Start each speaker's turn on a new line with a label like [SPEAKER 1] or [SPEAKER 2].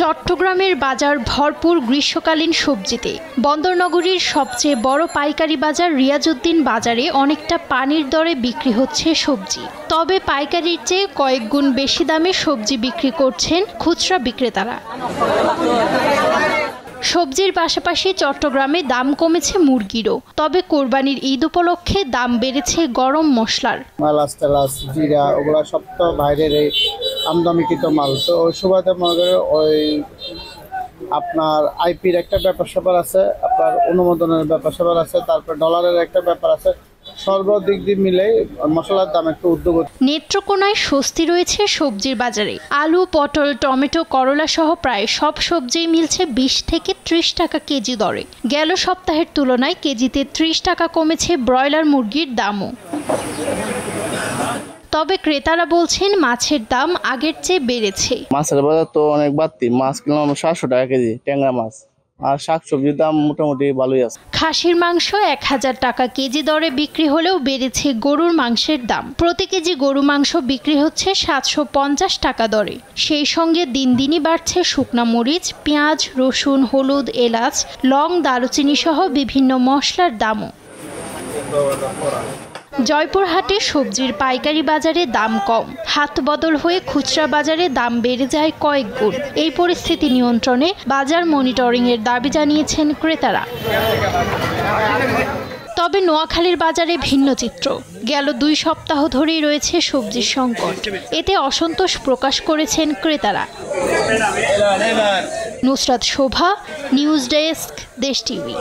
[SPEAKER 1] চট্টগ্রামের বাজার ভরপুর গ্রীষ্মকালীন সবজিতে। বন্দরনগরীর সবচেয়ে বড় পাইকারি বাজার রিয়াজউদ্দিন বাজারে অনেকটা পানির দরে বিক্রি হচ্ছে সবজি। তবে পাইকারির চেয়ে কয়েক গুণ বেশি দামে সবজি বিক্রি করছেন খুচরা বিক্রেতারা। সবজির পাশাপাশি চট্টগ্রামে দাম কমেছে মুরগিরও। তবে কোরবানির ঈদ উপলক্ষে দাম বেড়েছে গরম মশলার।
[SPEAKER 2] মালাস টালাস জিরা ওগুলা সব তো বাইরের আমদানিকৃত মাল, তো ওই সুবাদে মনে করে ওই আপনার আইপির একটা ব্যাপার স্যাপার আছে, আপনার অনুমোদনের ব্যাপার স্যাপার আছে, তারপর ডলারের একটা ব্যাপার আছে। সর্বদিক দিয়ে মিলে মশলার দাম একটু ঊর্ধ্বগতি।
[SPEAKER 1] নেত্রকোনায় স্বস্তি রয়েছে সবজির বাজারে। আলু, পটল, টমেটো, করলা সহ প্রায় সব সবজিই মিলছে 20 থেকে 30 টাকা কেজি দরে। গেল সপ্তাহের তুলনায় কেজিতে 30 টাকা কমেছে ব্রয়লার মুরগির দামও। তবে ক্রেতারা বলছেন মাছের দাম আগের চেয়ে বেড়েছে।
[SPEAKER 3] মাছের বাজার তো অনেক বাড়তি, মাছ কিনলাম 700 টাকা কেজি ট্যাংরা মাছ, আর শাকসবজির দাম মোটামুটি ভালোই আছে।
[SPEAKER 1] খাসির মাংস 1000 টাকা কেজি দরে বিক্রি হলেও বেড়েছে গরুর মাংসের দাম। প্রতি কেজি গরু মাংস বিক্রি হচ্ছে 750 টাকা দরে। সেই সঙ্গে দিন দিনই বাড়ছে শুকনা মরিচ, পেঁয়াজ, রসুন, হলুদ, এলাচ, লং, দারুচিনি সহ বিভিন্ন মশলার দামও। জয়পুরহাটে সবজির পাইকারি বাজারে দাম কম, হাত বদল হয়ে খুচরা বাজারে দাম বেড়ে যায় কয়েক গুণ। এই পরিস্থিতি নিয়ন্ত্রণে বাজার মনিটরিংয়ের দাবি জানিয়েছেন ক্রেতারা। তবে নোয়াখালীর বাজারে ভিন্ন চিত্র। গেল 2 সপ্তাহ ধরেই রয়েছে সবজির সংকট। এতে অসন্তোষ প্রকাশ করেছেন ক্রেতারা। নুসরাত শোভা, নিউজ ডেস্ক, দেশ টিভি।